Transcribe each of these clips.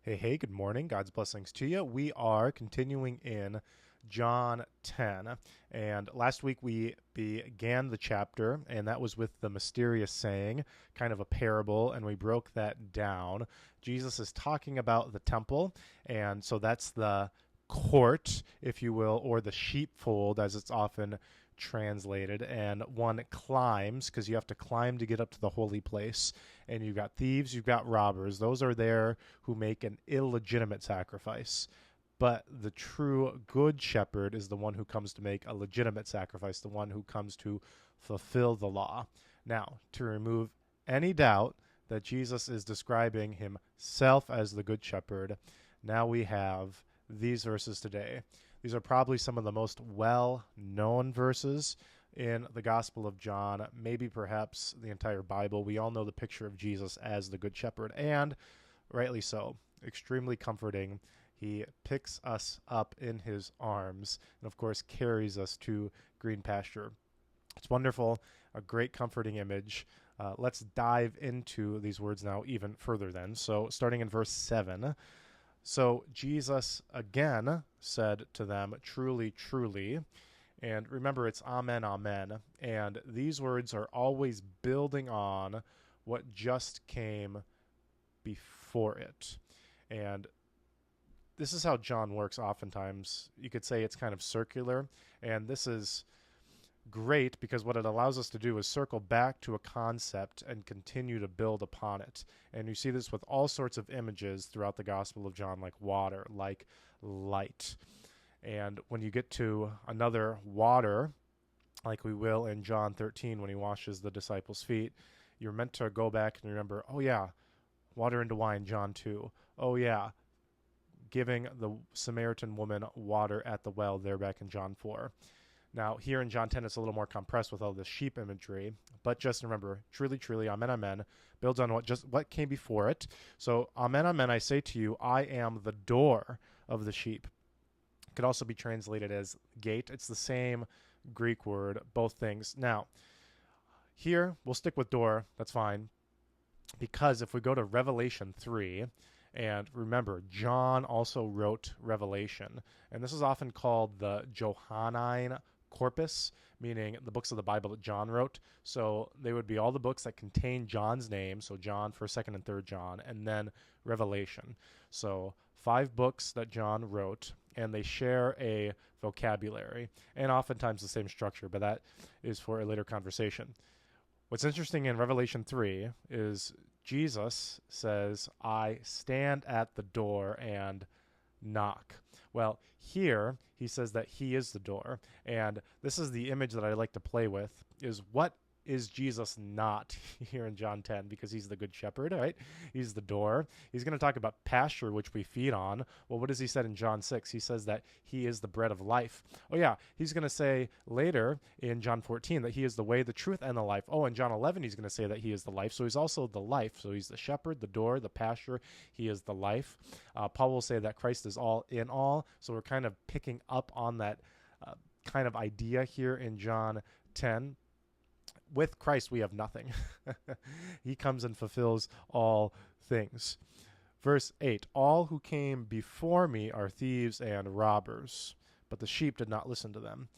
Hey, hey, good morning. God's blessings to you. We are continuing in John 10. And last week we began the chapter, and that was with the mysterious saying, kind of a parable, and we broke that down. Jesus is talking about the temple, and so that's the court, if you will, or the sheepfold, as it's often translated, and one climbs because you have to climb to get up to the holy place. And you've got thieves, you've got robbers. Those are there who make an illegitimate sacrifice. But the true good shepherd is the one who comes to make a legitimate sacrifice, the one who comes to fulfill the law. Now, to remove any doubt that Jesus is describing himself as the good shepherd, now we have these verses today. These are probably some of the most well-known verses in the Gospel of John, maybe perhaps the entire Bible. We all know the picture of Jesus as the Good Shepherd, and rightly so, extremely comforting. He picks us up in his arms and, of course, carries us to green pasture. It's wonderful, a great comforting image. Let's dive into these words now even further then. So starting in verse 7, so Jesus again said to them, "Truly, truly." And remember, it's amen, amen. And these words are always building on what just came before it. And this is how John works oftentimes. You could say it's kind of circular. And this is great because what it allows us to do is circle back to a concept and continue to build upon it. And you see this with all sorts of images throughout the Gospel of John, like water, like light. And when you get to another water, like we will in John 13 when he washes the disciples' feet, you're meant to go back and remember, oh yeah, water into wine, John 2. Oh yeah, giving the Samaritan woman water at the well there back in John 4. Now, here in John 10, it's a little more compressed with all the sheep imagery, but just remember, truly, truly, amen, amen, builds on what came before it. So, amen, amen, I say to you, I am the door of the sheep. It could also be translated as gate. It's the same Greek word, both things. Now, here, we'll stick with door, that's fine, because if we go to Revelation 3, and remember, John also wrote Revelation, and this is often called the Johannine corpus, meaning the books of the Bible that John wrote. So they would be all the books that contain John's name, so John, 1st, 2nd, and 3rd John, and then Revelation. So 5 books that John wrote, and they share a vocabulary, and oftentimes the same structure, but that is for a later conversation. What's interesting in Revelation 3 is Jesus says, I stand at the door and knock. Well, here he says that he is the door, and this is the image that I like to play with, is what is Jesus not here in John 10, because he's the good shepherd, right? He's the door. He's going to talk about pasture, which we feed on. Well, what does he said in John 6? He says that he is the bread of life. Oh, yeah, he's going to say later in John 14 that he is the way, the truth, and the life. Oh, in John 11, he's going to say that he is the life. So he's also the life. So he's the shepherd, the door, the pasture. He is the life. Paul will say that Christ is all in all. So we're kind of picking up on that kind of idea here in John 10. With Christ, we have nothing. He comes and fulfills all things. Verse 8, all who came before me are thieves and robbers, but the sheep did not listen to them.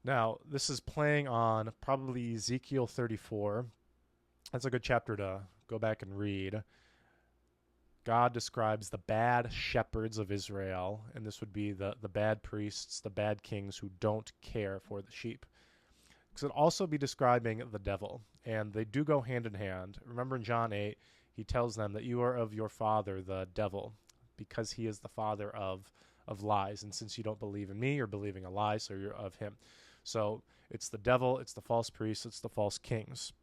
Now, this is playing on probably Ezekiel 34. That's a good chapter to go back and read. God describes the bad shepherds of Israel, and this would be the bad priests, the bad kings who don't care for the sheep. Could also be describing the devil, and they do go hand in hand. Remember in John 8, he tells them that you are of your father, the devil, because he is the father of lies. And since you don't believe in me, you're believing a lie, so you're of him. So it's the devil, it's the false priests, it's the false kings.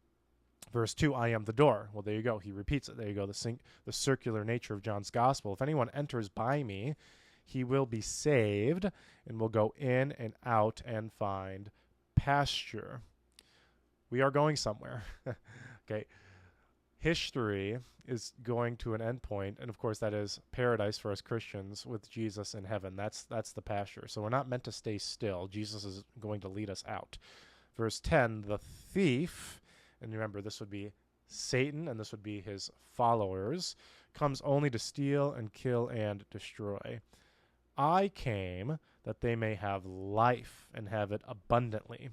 Verse 2, I am the door. Well, there you go. He repeats it. There you go, the circular nature of John's gospel. If anyone enters by me, he will be saved and will go in and out and find pasture. We are going somewhere. Okay. History is going to an end point, and of course that is paradise for us Christians with Jesus in heaven. That's the pasture. So we're not meant to stay still. Jesus is going to lead us out. Verse 10, the thief, and remember this would be Satan and this would be his followers, comes only to steal and kill and destroy. I came that they may have life and have it abundantly.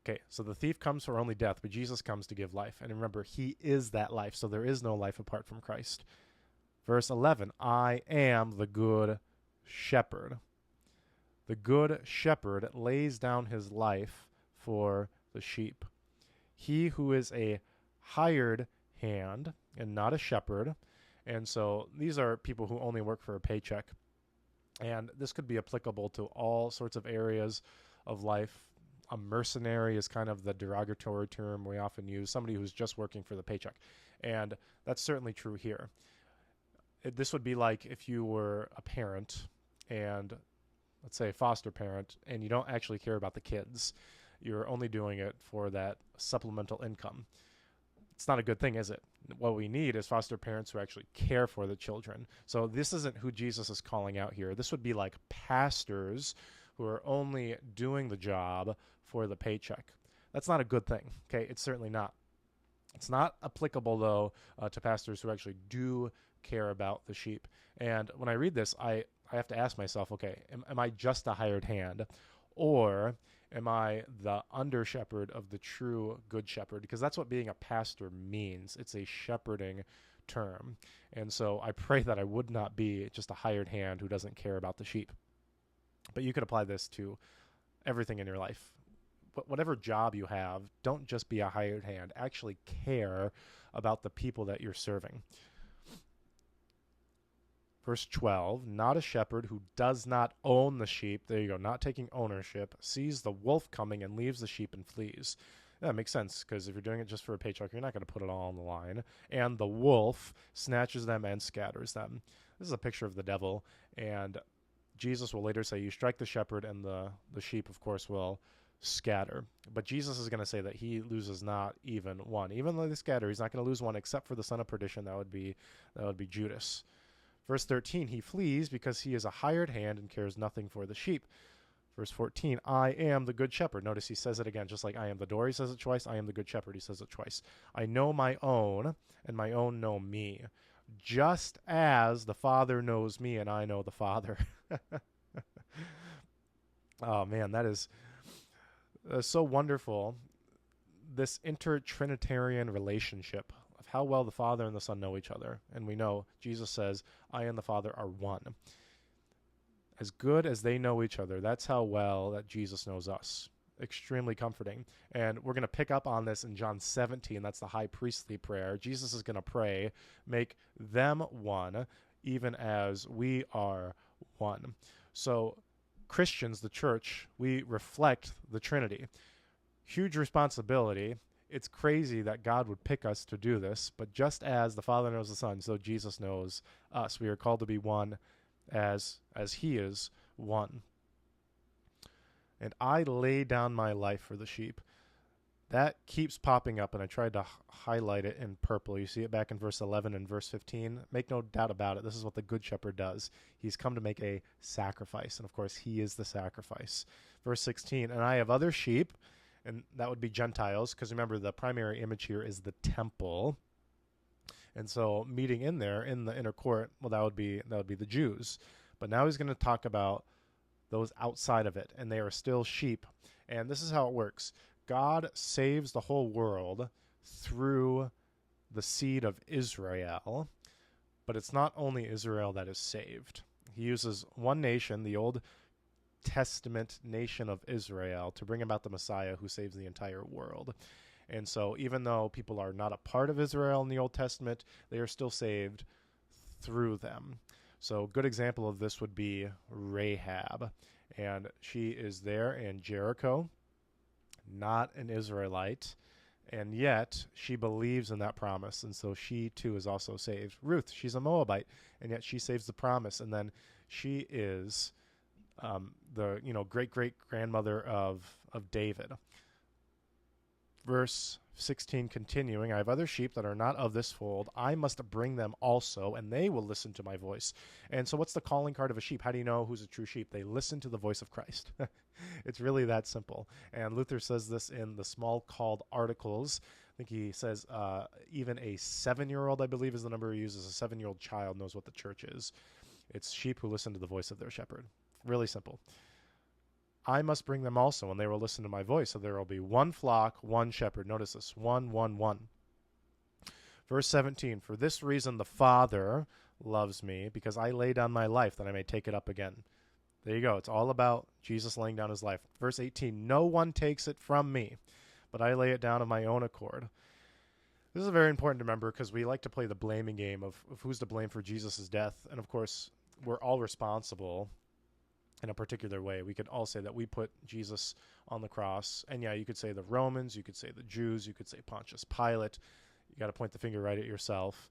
Okay, so the thief comes for only death, but Jesus comes to give life. And remember, he is that life, so there is no life apart from Christ. Verse 11, I am the good shepherd. The good shepherd lays down his life for the sheep. He who is a hired hand and not a shepherd, and so these are people who only work for a paycheck. And this could be applicable to all sorts of areas of life. A mercenary is kind of the derogatory term we often use, somebody who's just working for the paycheck. And that's certainly true here. This would be like if you were a parent and, let's say, a foster parent, and you don't actually care about the kids. You're only doing it for that supplemental income. It's not a good thing, is it? What we need is foster parents who actually care for the children. So this isn't who Jesus is calling out here. This would be like pastors who are only doing the job for the paycheck. That's not a good thing, okay? It's certainly not. It's not applicable, though, to pastors who actually do care about the sheep. And when I read this, I have to ask myself, okay, am I just a hired hand? Or am I the under shepherd of the true good shepherd? Because that's what being a pastor means. It's a shepherding term. And so I pray that I would not be just a hired hand who doesn't care about the sheep. But you could apply this to everything in your life. Whatever job you have, don't just be a hired hand. Actually care about the people that you're serving. Verse 12, not a shepherd who does not own the sheep, there you go, not taking ownership, sees the wolf coming and leaves the sheep and flees. That makes sense, because if you're doing it just for a paycheck, you're not going to put it all on the line. And the wolf snatches them and scatters them. This is a picture of the devil, and Jesus will later say, you strike the shepherd, and the sheep, of course, will scatter. But Jesus is going to say that he loses not even one. Even though they scatter, he's not going to lose one except for the son of perdition. That would be Judas. Verse 13, he flees because he is a hired hand and cares nothing for the sheep. Verse 14, I am the good shepherd. Notice he says it again, just like I am the door. He says it twice. I am the good shepherd. He says it twice. I know my own, and my own know me, just as the Father knows me, and I know the Father. Oh, man, that is so wonderful. This inter-Trinitarian relationship of how well the Father and the Son know each other. And we know Jesus says, I and the Father are one. As good as they know each other, that's how well that Jesus knows us. Extremely comforting. And we're going to pick up on this in John 17. That's the high priestly prayer. Jesus is going to pray, make them one, even as we are one. So Christians, the church, we reflect the Trinity. Huge responsibility. It's crazy that God would pick us to do this, but just as the Father knows the Son, so Jesus knows us. We are called to be one as he is one. And I lay down my life for the sheep. That keeps popping up, and I tried to highlight it in purple. You see it back in verse 11 and verse 15. Make no doubt about it. This is what the Good Shepherd does. He's come to make a sacrifice, and of course, he is the sacrifice. Verse 16, and I have other sheep, and that would be Gentiles, because remember, the primary image here is the temple. And so meeting in there in the inner court, well, that would be the Jews. But now he's going to talk about those outside of it, and they are still sheep. And this is how it works. God saves the whole world through the seed of Israel, but it's not only Israel that is saved. He uses one nation, the Old Testament nation of Israel, to bring about the Messiah who saves the entire world. And so even though people are not a part of Israel in the Old Testament, they are still saved through them. So a good example of this would be Rahab. And she is there in Jericho, not an Israelite, and yet she believes in that promise, and so she too is also saved. Ruth, she's a Moabite, and yet she saves the promise, and then she is the great-great-grandmother of David. Verse 16 continuing, I have other sheep that are not of this fold. I must bring them also, and they will listen to my voice. And so what's the calling card of a sheep? How do you know who's a true sheep? They listen to the voice of Christ. It's really that simple. And Luther says this in the small called articles I think he says even a 7-year-old, I believe is the number he uses, a 7-year-old child knows what the church is. It's sheep who listen to the voice of their shepherd. Really simple. I must bring them also, and they will listen to my voice. So there will be one flock, one shepherd. Notice this, one, one, one. Verse 17, for this reason the Father loves me, because I lay down my life that I may take it up again. There you go. It's all about Jesus laying down his life. Verse 18, no one takes it from me, but I lay it down of my own accord. This is very important to remember because we like to play the blaming game of who's to blame for Jesus' death. And of course, we're all responsible in a particular way. We could all say that we put Jesus on the cross. And yeah, you could say the Romans, you could say the Jews, you could say Pontius Pilate. You got to point the finger right at yourself.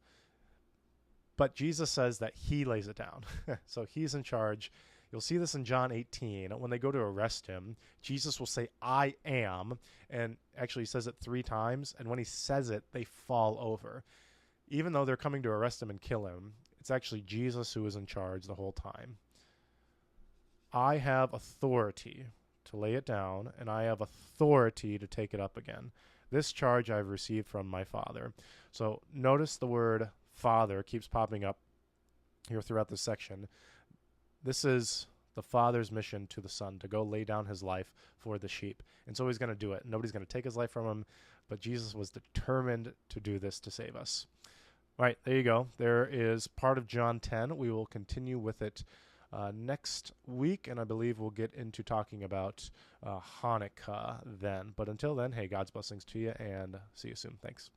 But Jesus says that he lays it down. So he's in charge. You'll see this in John 18. When they go to arrest him, Jesus will say, I am. And actually he says it 3 times. And when he says it, they fall over. Even though they're coming to arrest him and kill him, it's actually Jesus who is in charge the whole time. I have authority to lay it down, and I have authority to take it up again. This charge I've received from my Father. So notice the word Father keeps popping up here throughout this section. This is the Father's mission to the Son, to go lay down his life for the sheep. And so he's going to do it. Nobody's going to take his life from him, but Jesus was determined to do this to save us. All right, there you go. There is part of John 10. We will continue with it next week, and I believe we'll get into talking about Hanukkah then. But until then, hey, God's blessings to you, and see you soon. Thanks.